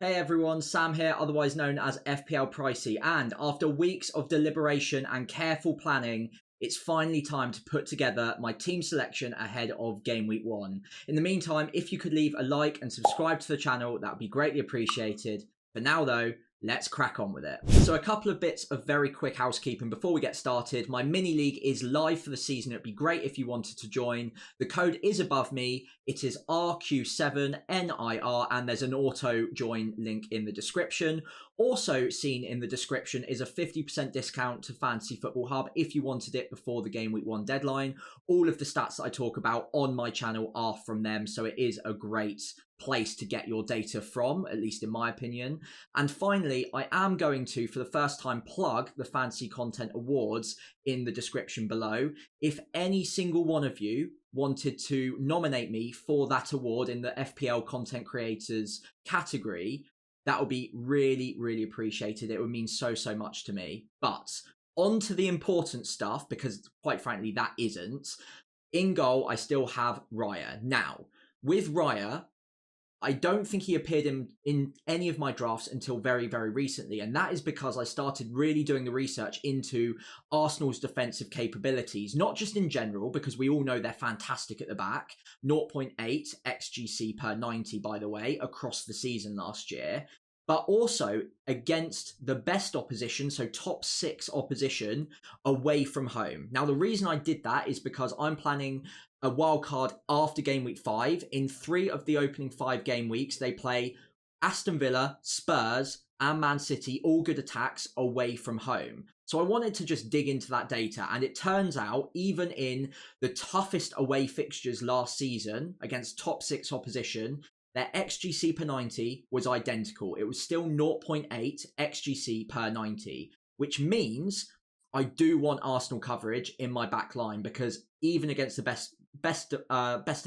Hey everyone, Sam here, otherwise known as FPL Pricey, and after weeks of deliberation and careful planning, it's finally time to put together my team selection ahead of Game Week 1. In the meantime, if you could leave a like and subscribe to the channel, that would be greatly appreciated. For now though, let's crack on with it. So a couple of bits of very quick housekeeping before we get started. My mini league is live for the season. It'd be great if you wanted to join. The code is above me. It is RQ7NIR and there's an auto join link in the description. Also seen in the description is a 50% discount to Fantasy Football Hub if you wanted it before the Game Week 1 deadline. All of the stats that I talk about on my channel are from them, so it is a great place to get your data from, at least in my opinion. And finally, I am going to, for the first time, plug the Fantasy Content Awards in the description below. If any single one of you wanted to nominate me for that award in the FPL Content Creators category, that would be really, really appreciated. It would mean so much to me. But on to the important stuff, because quite frankly, that isn't. In goal, I still have Raya. Now, with Raya, I don't think he appeared in any of my drafts until very, very recently. And that is because I started really doing the research into Arsenal's defensive capabilities, not just in general, because we all know they're fantastic at the back. 0.8 XGC per 90, by the way, across the season last year. But also against the best opposition, so top 6 opposition away from home. Now, the reason I did that is because I'm planning a wild card after game week 5. In 3 of the opening 5 game weeks, they play Aston Villa, Spurs, and Man City, all good attacks away from home. So I wanted to just dig into that data, and it turns out even in the toughest away fixtures last season against top 6 opposition, their XGC per 90 was identical. It was still 0.8 XGC per 90, which means I do want Arsenal coverage in my back line, because even against the best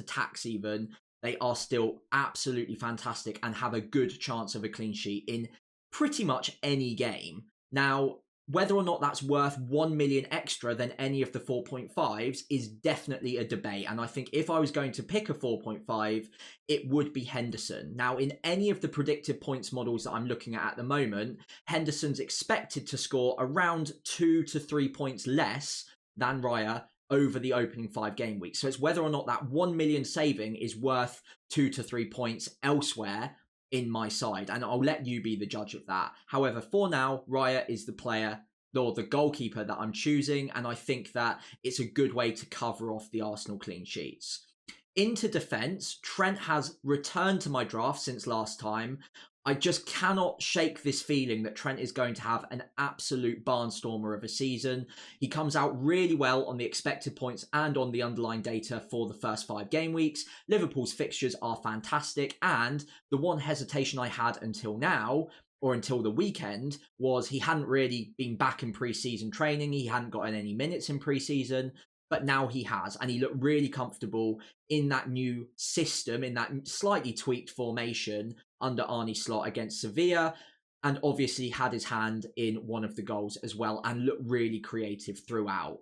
attacks even, they are still absolutely fantastic and have a good chance of a clean sheet in pretty much any game. Now, whether or not that's worth 1 million extra than any of the 4.5s is definitely a debate. And I think if I was going to pick a 4.5, it would be Henderson. Now, in any of the predictive points models that I'm looking at the moment, Henderson's expected to score around 2 to 3 points less than Raya over the opening 5 game weeks. So it's whether or not that 1 million saving is worth 2 to 3 points elsewhere in my side, and I'll let you be the judge of that. However, for now, Raya is the player or the goalkeeper that I'm choosing, and I think that it's a good way to cover off the Arsenal clean sheets. Into defence, Trent has returned to my draft since last time. I just cannot shake this feeling that Trent is going to have an absolute barnstormer of a season. He comes out really well on the expected points and on the underlying data for the first 5 game weeks. Liverpool's fixtures are fantastic, and the one hesitation I had until now, or until the weekend, was he hadn't really been back in pre-season training. He hadn't gotten any minutes in pre-season. But now he has, and he looked really comfortable in that new system, in that slightly tweaked formation under Arne Slot against Sevilla, and obviously had his hand in one of the goals as well, and looked really creative throughout.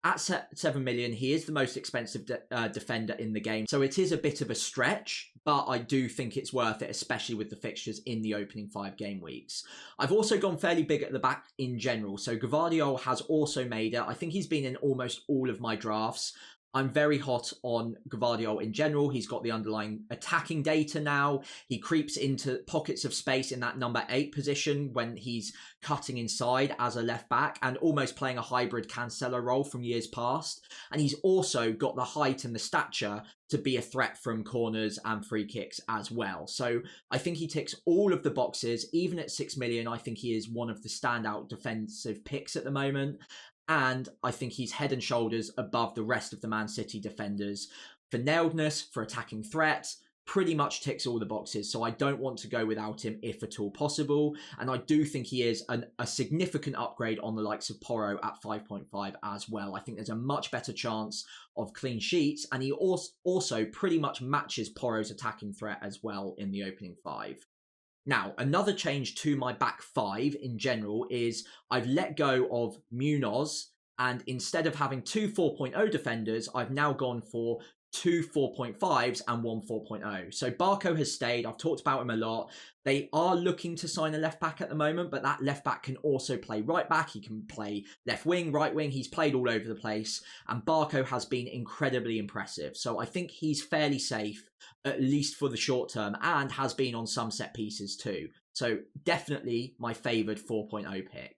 At 7 million, he is the most expensive defender in the game, so it is a bit of a stretch, but I do think it's worth it, especially with the fixtures in the opening 5 game weeks. I've also gone fairly big at the back in general, so Gvardiol has also made it. I think he's been in almost all of my drafts. I'm very hot on Gvardiol in general. He's got the underlying attacking data now. He creeps into pockets of space in that number 8 position when he's cutting inside as a left back and almost playing a hybrid Cancelo role from years past. And he's also got the height and the stature to be a threat from corners and free kicks as well. So I think he ticks all of the boxes. Even at 6 million, I think he is one of the standout defensive picks at the moment. And I think he's head and shoulders above the rest of the Man City defenders for nailedness, for attacking threat, pretty much ticks all the boxes. So I don't want to go without him if at all possible. And I do think he is a significant upgrade on the likes of Porro at 5.5 as well. I think there's a much better chance of clean sheets. And he also pretty much matches Porro's attacking threat as well in the opening 5. Now, another change to my back 5 in general is I've let go of Munoz, and instead of having 2 4.0 defenders, I've now gone for 2 4.5s and 1 4.0. So Barco has stayed. I've talked about him a lot. They are looking to sign a left back at the moment, but that left back can also play right back. He can play left wing, right wing. He's played all over the place, and Barco has been incredibly impressive. So I think he's fairly safe, at least for the short term, and has been on some set pieces too. So definitely my favoured 4.0 pick.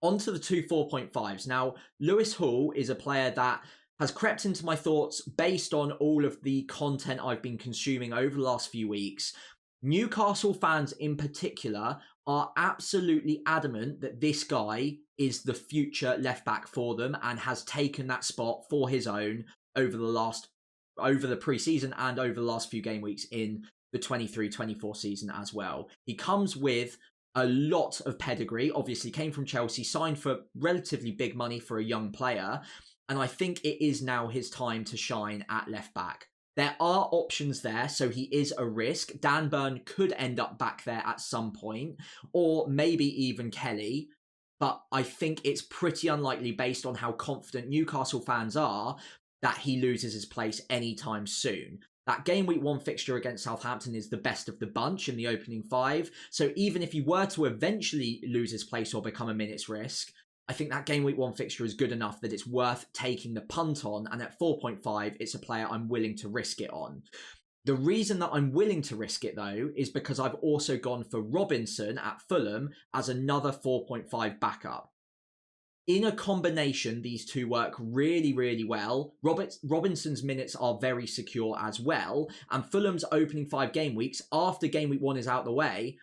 On to the 2 4.5s. Now, Lewis Hall is a player that has crept into my thoughts based on all of the content I've been consuming over the last few weeks. Newcastle fans in particular are absolutely adamant that this guy is the future left back for them and has taken that spot for his own over the pre-season and over the last few game weeks in the 23-24 season as well. He comes with a lot of pedigree, obviously came from Chelsea, signed for relatively big money for a young player, and I think it is now his time to shine at left back. There are options there, so he is a risk. Dan Burn could end up back there at some point, or maybe even Kelly, but I think it's pretty unlikely based on how confident Newcastle fans are that he loses his place anytime soon. That game week 1 fixture against Southampton is the best of the bunch in the opening 5, so even if he were to eventually lose his place or become a minutes risk, I think that game week 1 fixture is good enough that it's worth taking the punt on, and at 4.5, it's a player I'm willing to risk it on. The reason that I'm willing to risk it, though, is because I've also gone for Robinson at Fulham as another 4.5 backup. In a combination, these two work really, really well. Robinson's minutes are very secure as well, and Fulham's opening 5 game weeks, after game week 1 is out the way,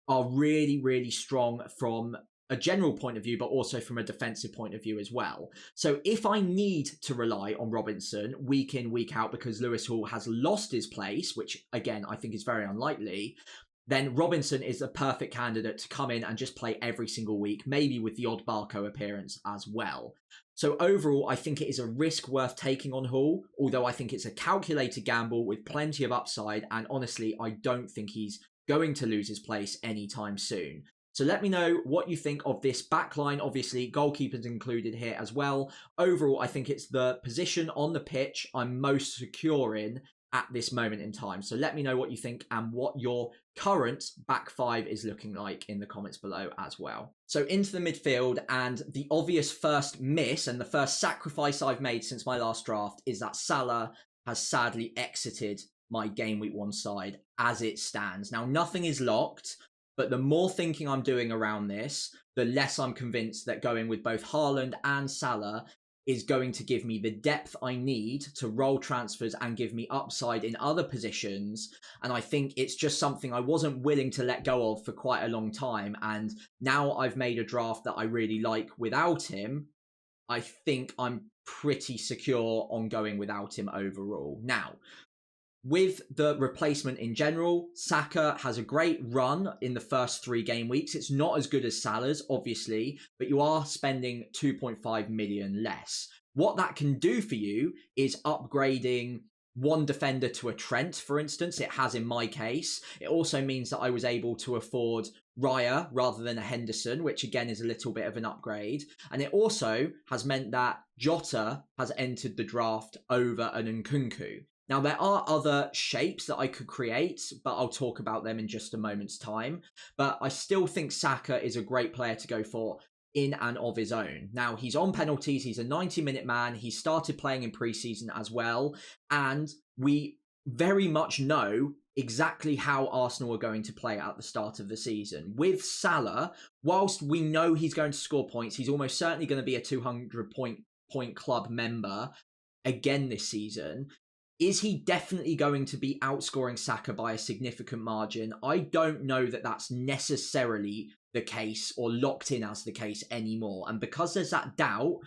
are really, really strong from a general point of view, but also from a defensive point of view as well. So if I need to rely on Robinson week in, week out, because Lewis Hall has lost his place, which again, I think is very unlikely, then Robinson is a perfect candidate to come in and just play every single week, maybe with the odd Barco appearance as well. So overall, I think it is a risk worth taking on Hall, although I think it's a calculated gamble with plenty of upside, and honestly, I don't think he's going to lose his place anytime soon. So let me know what you think of this backline. Obviously, goalkeepers included here as well. Overall, I think it's the position on the pitch I'm most secure in at this moment in time. So let me know what you think and what your current back 5 is looking like in the comments below as well. So into the midfield, and the obvious first miss and the first sacrifice I've made since my last draft is that Salah has sadly exited my game week 1 side as it stands. Now, nothing is locked, but the more thinking I'm doing around this, the less I'm convinced that going with both Haaland and Salah is going to give me the depth I need to roll transfers and give me upside in other positions. And I think it's just something I wasn't willing to let go of for quite a long time. And now I've made a draft that I really like without him, I think I'm pretty secure on going without him overall. Now, with the replacement in general, Saka has a great run in the first 3 game weeks. It's not as good as Salah's, obviously, but you are spending 2.5 million less. What that can do for you is upgrading one defender to a Trent, for instance. It has in my case. It also means that I was able to afford Raya rather than a Henderson, which again is a little bit of an upgrade. And it also has meant that Jota has entered the draft over an Nkunku. Now, there are other shapes that I could create, but I'll talk about them in just a moment's time. But I still think Saka is a great player to go for in and of his own. Now, he's on penalties. He's a 90-minute man. He started playing in pre-season as well. And we very much know exactly how Arsenal are going to play at the start of the season. With Salah, whilst we know he's going to score points, he's almost certainly going to be a 200-point club member again this season. Is he definitely going to be outscoring Saka by a significant margin? I don't know that that's necessarily the case or locked in as the case anymore. And because there's that doubt,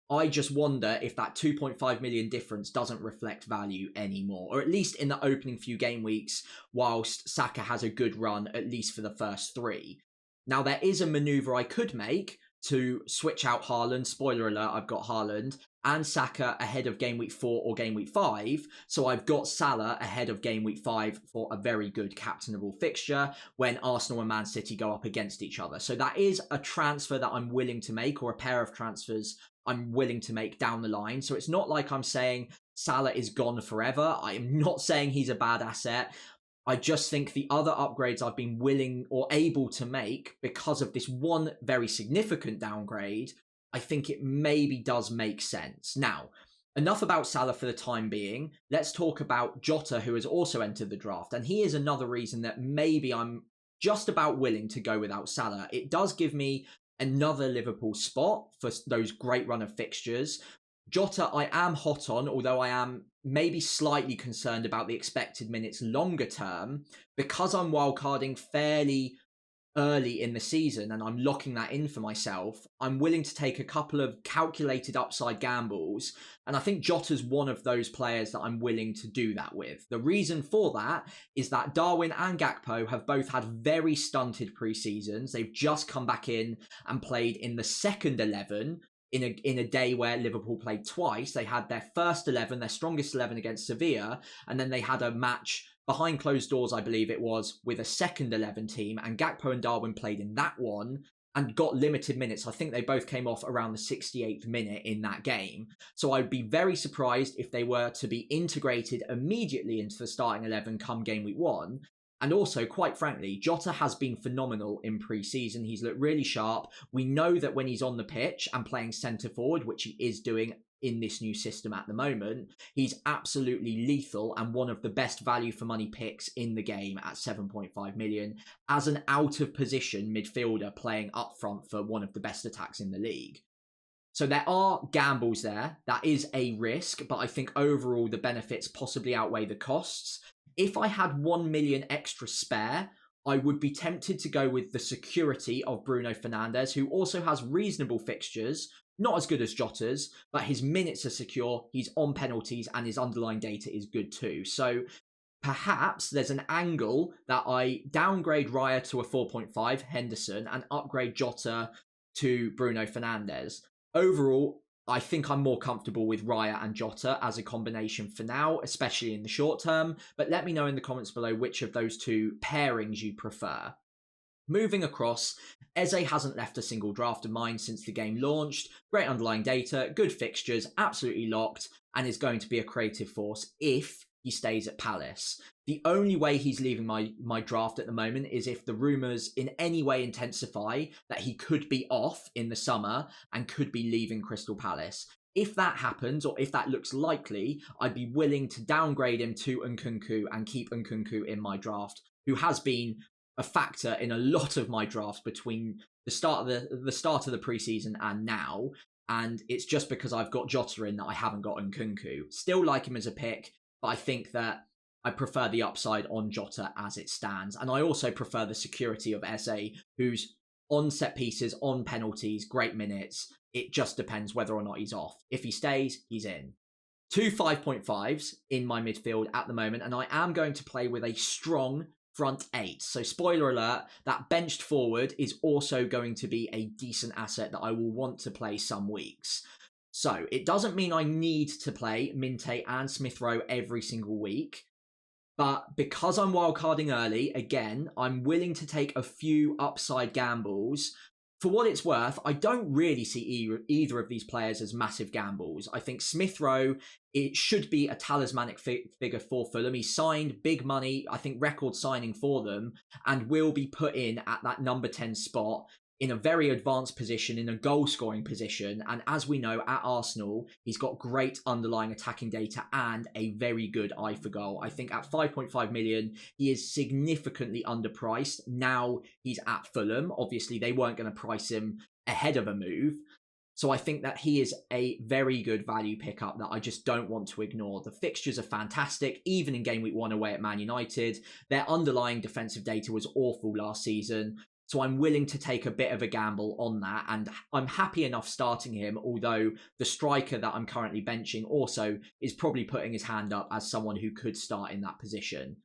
I just wonder if that 2.5 million difference doesn't reflect value anymore, or at least in the opening few game weeks, whilst Saka has a good run, at least for the first 3. Now, there is a maneuver I could make to switch out Haaland. Spoiler alert, I've got Haaland and Saka ahead of game week 4 or game week 5. So I've got Salah ahead of game week 5 for a very good captainable fixture when Arsenal and Man City go up against each other. So that is a transfer that I'm willing to make, or a pair of transfers I'm willing to make down the line. So it's not like I'm saying Salah is gone forever. I am not saying he's a bad asset. I just think the other upgrades I've been willing or able to make because of this one very significant downgrade, I think it maybe does make sense. Now, enough about Salah for the time being. Let's talk about Jota, who has also entered the draft. And he is another reason that maybe I'm just about willing to go without Salah. It does give me another Liverpool spot for those great run of fixtures. Jota, I am hot on, although I am maybe slightly concerned about the expected minutes longer term, because I'm wildcarding fairly early in the season and I'm locking that in for myself. I'm willing to take a couple of calculated upside gambles, and I think Jota's one of those players that I'm willing to do that with. The reason for that is that Darwin and Gakpo have both had very stunted pre-seasons. They've just come back in and played in the second 11 in a day where Liverpool played twice. They had their first 11, their strongest 11 against Sevilla, and then they had a match behind closed doors, I believe it was, with a second 11 team, and Gakpo and Darwin played in that one and got limited minutes. I think they both came off around the 68th minute in that game. So I'd be very surprised if they were to be integrated immediately into the starting 11 come game week 1. And also, quite frankly, Jota has been phenomenal in pre-season. He's looked really sharp. We know that when he's on the pitch and playing centre forward, which he is doing in this new system at the moment, he's absolutely lethal and one of the best value for money picks in the game at 7.5 million as an out of position midfielder playing up front for one of the best attacks in the league. So there are gambles there. That is a risk, but I think overall the benefits possibly outweigh the costs. If I had 1 million extra spare, I would be tempted to go with the security of Bruno Fernandes, who also has reasonable fixtures, not as good as Jota's, but his minutes are secure, he's on penalties, and his underlying data is good too. So perhaps there's an angle that I downgrade Raya to a 4.5, Henderson, and upgrade Jota to Bruno Fernandes. Overall, I think I'm more comfortable with Raya and Jota as a combination for now, especially in the short term, but let me know in the comments below which of those two pairings you prefer. Moving across, Eze hasn't left a single draft of mine since the game launched. Great underlying data, good fixtures, absolutely locked, and is going to be a creative force if he stays at Palace. The only way he's leaving my draft at the moment is if the rumours in any way intensify that he could be off in the summer and could be leaving Crystal Palace. If that happens, or if that looks likely, I'd be willing to downgrade him to Nkunku and keep Nkunku in my draft, who has been a factor in a lot of my drafts between the start of the preseason and now. And it's just because I've got Jota in that I haven't got Nkunku. Still like him as a pick, but I think that I prefer the upside on Jota as it stands. And I also prefer the security of Eze, who's on set pieces, on penalties, great minutes. It just depends whether or not he's off. If he stays, he's in. 2 5.5s in my midfield at the moment, and I am going to play with a strong front 8. So spoiler alert, that benched forward is also going to be a decent asset that I will want to play some weeks. So it doesn't mean I need to play Minte and Smith Rowe every single week. But because I'm wildcarding early, again, I'm willing to take a few upside gambles. For what it's worth, I don't really see either of these players as massive gambles. I think Smith Rowe, it should be a talismanic figure for Fulham. He signed big money, I think record signing for them, and will be put in at that number 10 spot in a very advanced position, in a goal-scoring position. And as we know, at Arsenal, he's got great underlying attacking data and a very good eye for goal. I think at 5.5 million, he is significantly underpriced. Now he's at Fulham. Obviously, they weren't going to price him ahead of a move. So I think that he is a very good value pickup that I just don't want to ignore. The fixtures are fantastic, even in game week 1 away at Man United. Their underlying defensive data was awful last season. So I'm willing to take a bit of a gamble on that, and I'm happy enough starting him, although the striker that I'm currently benching also is probably putting his hand up as someone who could start in that position.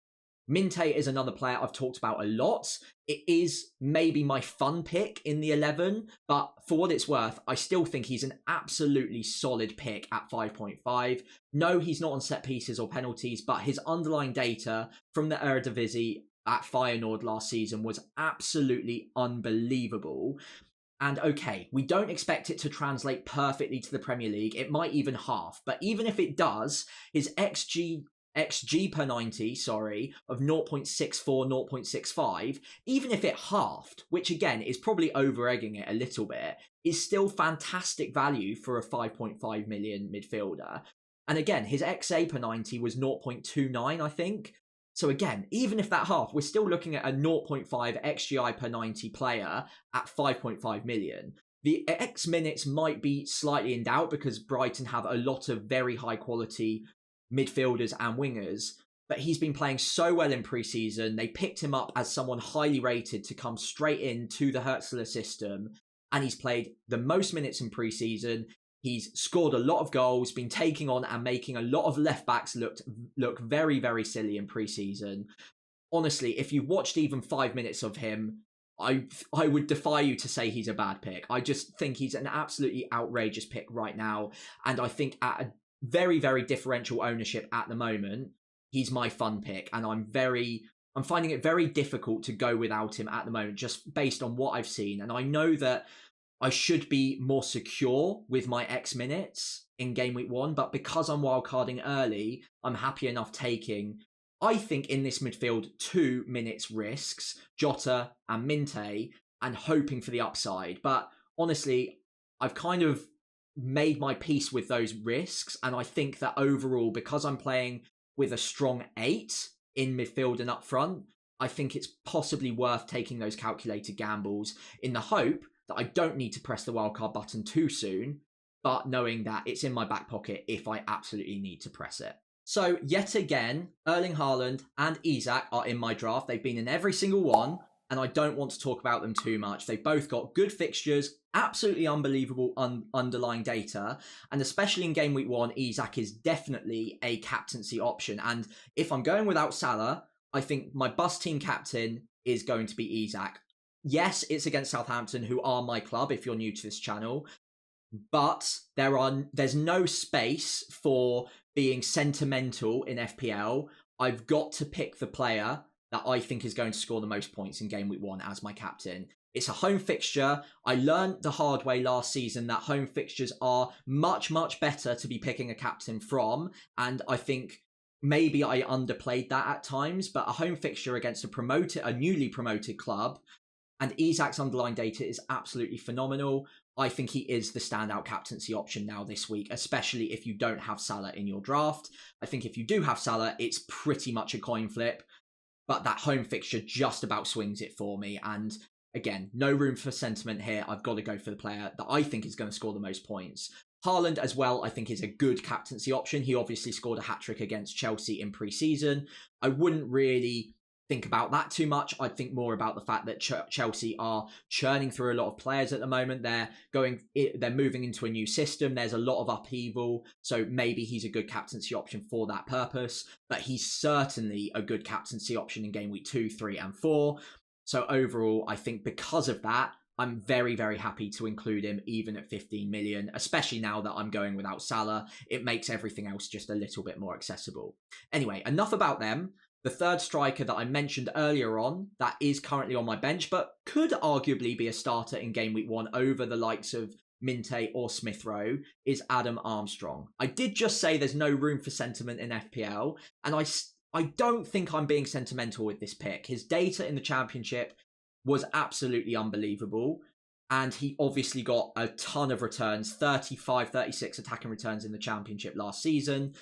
Minte is another player I've talked about a lot. It is maybe my fun pick in the 11, but for what it's worth, I still think he's an absolutely solid pick at 5.5. No, he's not on set pieces or penalties, but his underlying data from the Eredivisie at Feyenoord last season was absolutely unbelievable. And okay, we don't expect it to translate perfectly to the Premier League. It might even half. But even if it does, his XG per 90, of 0.64, 0.65, even if it halved, which again is probably over-egging it a little bit, is still fantastic value for a 5.5 million midfielder. And again, his XA per 90 was 0.29, I think. So again, even if that half, we're still looking at a 0.5 XGI per 90 player at 5.5 million. The X minutes might be slightly in doubt because Brighton have a lot of very high quality midfielders and wingers, but he's been playing so well in pre-season. They picked him up as someone highly rated to come straight into the Hertzler system, and he's played the most minutes in pre-season. He's scored a lot of goals, been taking on and making a lot of left backs look very, very silly in pre-season. Honestly, if you've watched even 5 minutes of him, I would defy you to say he's a bad pick. I just think he's an absolutely outrageous pick right now. And I think at a very, very differential ownership at the moment, he's my fun pick. And I'm finding it very difficult to go without him at the moment, just based on what I've seen. And I know that I should be more secure with my X minutes in game week 1, but because I'm wildcarding early, I'm happy enough taking, I think in this midfield, 2 minutes risks, Jota and Minte, and hoping for the upside. But honestly, I've kind of made my peace with those risks, and I think that overall, because I'm playing with a strong 8 in midfield and up front, I think it's possibly worth taking those calculated gambles in the hope that I don't need to press the wildcard button too soon, but knowing that it's in my back pocket if I absolutely need to press it. So yet again, Erling Haaland and Isak are in my draft. They've been in every single one, and I don't want to talk about them too much. They've both got good fixtures, absolutely unbelievable underlying data, and especially in game week 1, Isak is definitely a captaincy option. And if I'm going without Salah, I think my bus team captain is going to be Isak. Yes, it's against Southampton, who are my club if you're new to this channel, but there's no space for being sentimental in FPL. I've got to pick the player that I think is going to score the most points in game week 1 as my captain. It's a home fixture. I learned the hard way last season that home fixtures are much, much better to be picking a captain from, and I think maybe I underplayed that at times, but a home fixture against a newly promoted club, and Isak's underlying data is absolutely phenomenal. I think he is the standout captaincy option now this week, especially if you don't have Salah in your draft. I think if you do have Salah, it's pretty much a coin flip, but that home fixture just about swings it for me. And again, no room for sentiment here. I've got to go for the player that I think is going to score the most points. Haaland as well, I think, is a good captaincy option. He obviously scored a hat-trick against Chelsea in pre-season. I wouldn't really think about that too much. I'd think more about the fact that Chelsea are churning through a lot of players at the moment. They're moving into a new system. There's a lot of upheaval, so maybe he's a good captaincy option for that purpose. But he's certainly a good captaincy option in game week 2, 3, and 4. So overall, I think because of that, I'm very, very happy to include him even at 15 million, especially now that I'm going without Salah. It makes everything else just a little bit more accessible. Anyway, enough about them. The third striker that I mentioned earlier on, that is currently on my bench, but could arguably be a starter in game week 1 over the likes of Minte or Smith Rowe, is Adam Armstrong. I did just say there's no room for sentiment in FPL, and I don't think I'm being sentimental with this pick. His data in the Championship was absolutely unbelievable, and he obviously got a ton of returns, 35, 36 attacking returns in the Championship last season.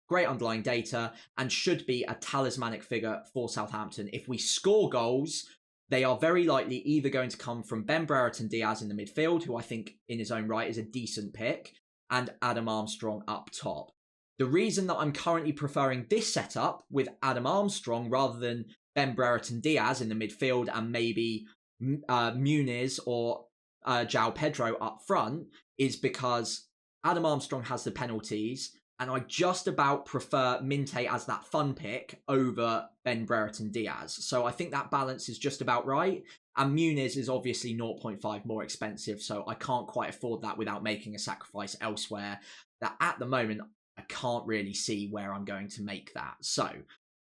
Great underlying data, and should be a talismanic figure for Southampton. If we score goals, they are very likely either going to come from Ben Brereton Diaz in the midfield, who I think in his own right is a decent pick, and Adam Armstrong up top. The reason that I'm currently preferring this setup with Adam Armstrong rather than Ben Brereton Diaz in the midfield and maybe Muniz or João Pedro up front is because Adam Armstrong has the penalties, and I just about prefer Minte as that fun pick over Ben Brereton Diaz. So I think that balance is just about right. And Muniz is obviously 0.5 more expensive, so I can't quite afford that without making a sacrifice elsewhere. That at the moment, I can't really see where I'm going to make that. So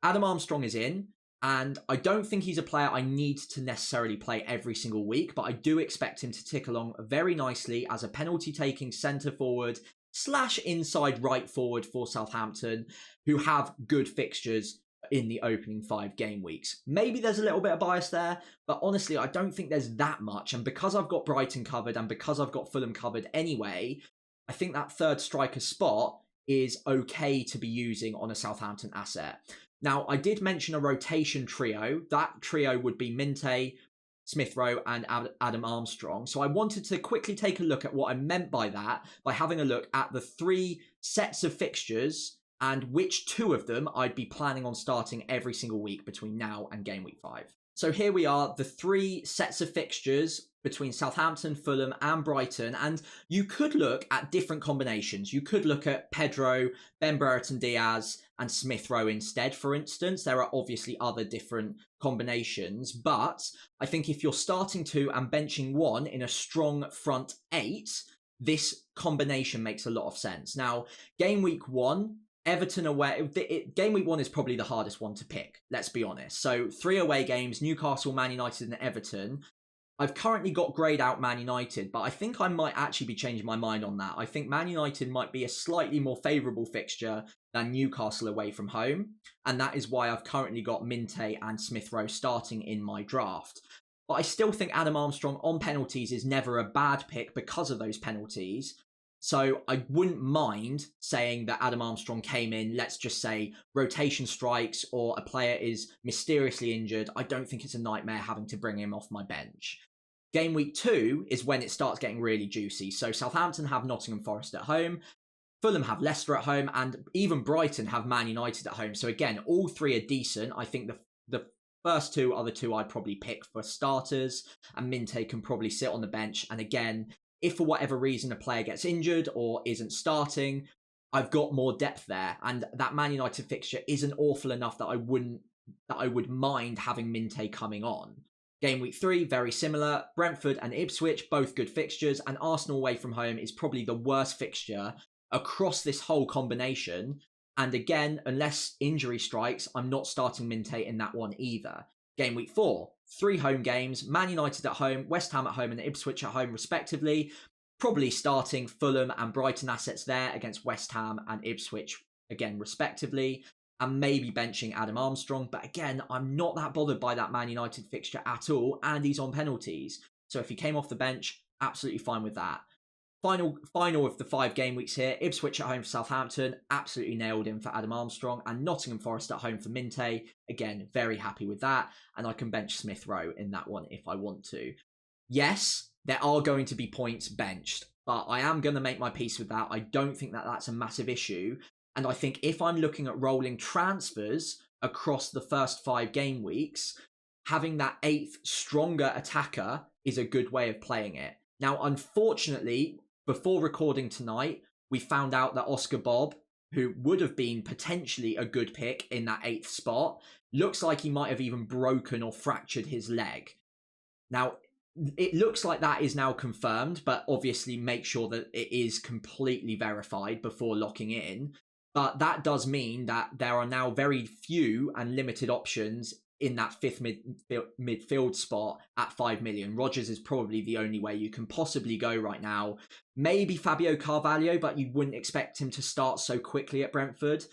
Adam Armstrong is in. And I don't think he's a player I need to necessarily play every single week, but I do expect him to tick along very nicely as a penalty-taking centre forward / inside right forward for Southampton, who have good fixtures in the opening 5 game weeks. Maybe there's a little bit of bias there, but honestly, I don't think there's that much. And because I've got Brighton covered and because I've got Fulham covered anyway, I think that third striker spot is okay to be using on a Southampton asset. Now, I did mention a rotation trio. That trio would be Minte, Smith Rowe, and Adam Armstrong. So I wanted to quickly take a look at what I meant by that by having a look at the 3 sets of fixtures and which 2 of them I'd be planning on starting every single week between now and game week 5. So here we are, the 3 sets of fixtures between Southampton, Fulham and Brighton, and you could look at different combinations. You could look at Pedro, Ben Brereton Diaz and Smith Rowe instead, for instance. There are obviously other different combinations, but I think if you're starting 2 and benching 1 in a strong front 8, this combination makes a lot of sense. Now, game week 1, Everton away. Game week 1 is probably the hardest one to pick, let's be honest. So 3 away games, Newcastle, Man United and Everton. I've currently got greyed out Man United, but I think I might actually be changing my mind on that. I think Man United might be a slightly more favourable fixture than Newcastle away from home, and that is why I've currently got Minte and Smith Rowe starting in my draft. But I still think Adam Armstrong on penalties is never a bad pick because of those penalties. So I wouldn't mind saying that Adam Armstrong came in, let's just say, rotation strikes or a player is mysteriously injured. I don't think it's a nightmare having to bring him off my bench. Game week 2 is when it starts getting really juicy. So Southampton have Nottingham Forest at home, Fulham have Leicester at home, and even Brighton have Man United at home. So again, all 3 are decent. I think the first 2 are the 2 I'd probably pick for starters, and Minte can probably sit on the bench. And again, if for whatever reason a player gets injured or isn't starting, I've got more depth there. And that Man United fixture isn't awful enough that I would mind having Minte coming on. Game week 3, very similar. Brentford and Ipswich, both good fixtures. And Arsenal away from home is probably the worst fixture across this whole combination. And again, unless injury strikes, I'm not starting Minte in that one either. Game week 4, 3 home games, Man United at home, West Ham at home and Ipswich at home respectively. Probably starting Fulham and Brighton assets there against West Ham and Ipswich again respectively. And maybe benching Adam Armstrong. But again, I'm not that bothered by that Man United fixture at all, and he's on penalties. So if he came off the bench, absolutely fine with that. Final of the 5 game weeks here. Ipswich at home for Southampton, absolutely nailed in for Adam Armstrong. And Nottingham Forest at home for Minte, again, very happy with that. And I can bench Smith Rowe in that one if I want to. Yes, there are going to be points benched, but I am going to make my peace with that. I don't think that that's a massive issue. And I think if I'm looking at rolling transfers across the first 5 game weeks, having that 8th stronger attacker is a good way of playing it. Now, unfortunately, before recording tonight, we found out that Oscar Bob, who would have been potentially a good pick in that 8th spot, looks like he might have even broken or fractured his leg. Now, it looks like that is now confirmed, but obviously make sure that it is completely verified before locking in. But that does mean that there are now very few and limited options in that 5th midfield spot at 5 million. Rodgers is probably the only way you can possibly go right now. Maybe Fabio Carvalho, but you wouldn't expect him to start so quickly at Brentford.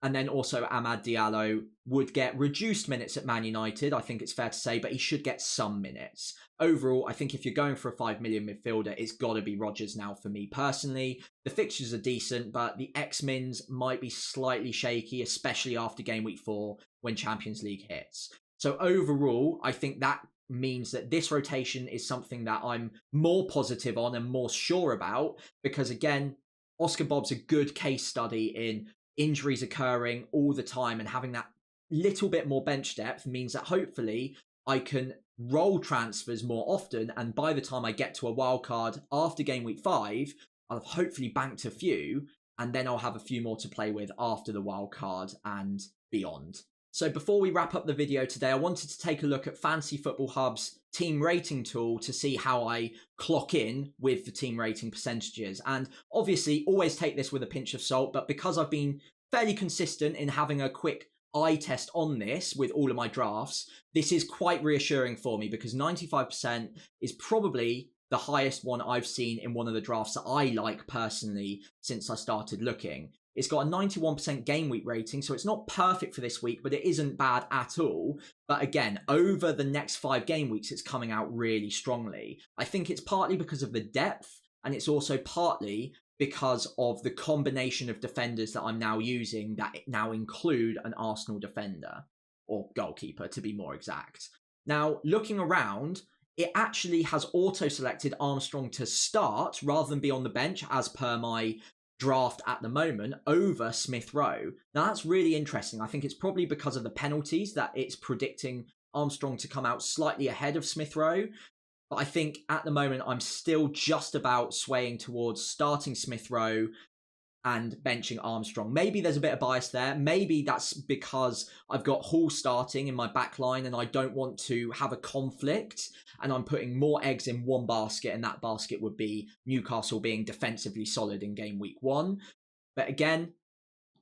And then also Amad Diallo would get reduced minutes at Man United, I think it's fair to say, but he should get some minutes. Overall, I think if you're going for a 5 million midfielder, it's got to be Rodgers now for me personally. The fixtures are decent, but the X-Mins might be slightly shaky, especially after game week 4 when Champions League hits. So overall, I think that means that this rotation is something that I'm more positive on and more sure about, because again, Oscar Bob's a good case study in injuries occurring all the time, and having that little bit more bench depth means that hopefully I can roll transfers more often, and by the time I get to a wild card after game week 5, I'll have hopefully banked a few, and then I'll have a few more to play with after the wild card and beyond. So before we wrap up the video today, I wanted to take a look at Fantasy Football Hub's team rating tool to see how I clock in with the team rating percentages. And obviously always take this with a pinch of salt, but because I've been fairly consistent in having a quick eye test on this with all of my drafts, this is quite reassuring for me because 95% is probably the highest one I've seen in one of the drafts that I like personally since I started looking. It's got a 91% game week rating, so it's not perfect for this week, but it isn't bad at all. But again, over the next 5 game weeks, it's coming out really strongly. I think it's partly because of the depth, and it's also partly because of the combination of defenders that I'm now using that now include an Arsenal defender, or goalkeeper to be more exact. Now, looking around, it actually has auto-selected Armstrong to start rather than be on the bench as per my draft at the moment over Smith Rowe. Now that's really interesting. I think it's probably because of the penalties that it's predicting Armstrong to come out slightly ahead of Smith Rowe. But I think at the moment I'm still just about swaying towards starting Smith Rowe and benching Armstrong. Maybe there's a bit of bias there. Maybe that's because I've got Hall starting in my back line and I don't want to have a conflict and I'm putting more eggs in one basket, and that basket would be Newcastle being defensively solid in game week 1. But again,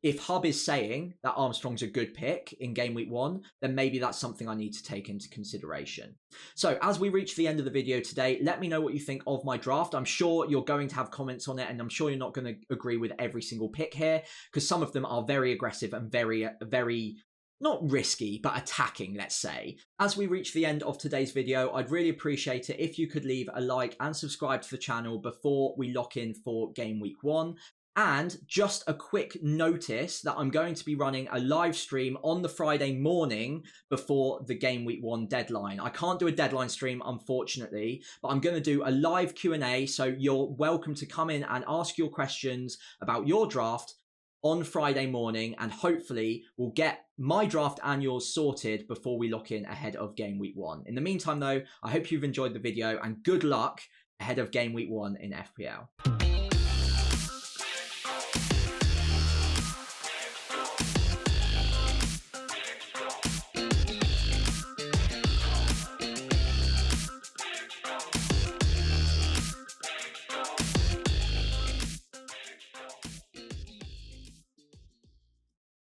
if Hub is saying that Armstrong's a good pick in game week 1, then maybe that's something I need to take into consideration. So as we reach the end of the video today, let me know what you think of my draft. I'm sure you're going to have comments on it, and I'm sure you're not going to agree with every single pick here, because some of them are very aggressive and very not risky, but attacking, let's say. As we reach the end of today's video, I'd really appreciate it if you could leave a like and subscribe to the channel before we lock in for game week 1. And just a quick notice that I'm going to be running a live stream on the Friday morning before the game week 1 deadline. I can't do a deadline stream, unfortunately, but I'm going to do a live Q&A. So you're welcome to come in and ask your questions about your draft on Friday morning, and hopefully we'll get my draft and yours sorted before we lock in ahead of game week 1. In the meantime though, I hope you've enjoyed the video and good luck ahead of game week 1 in FPL.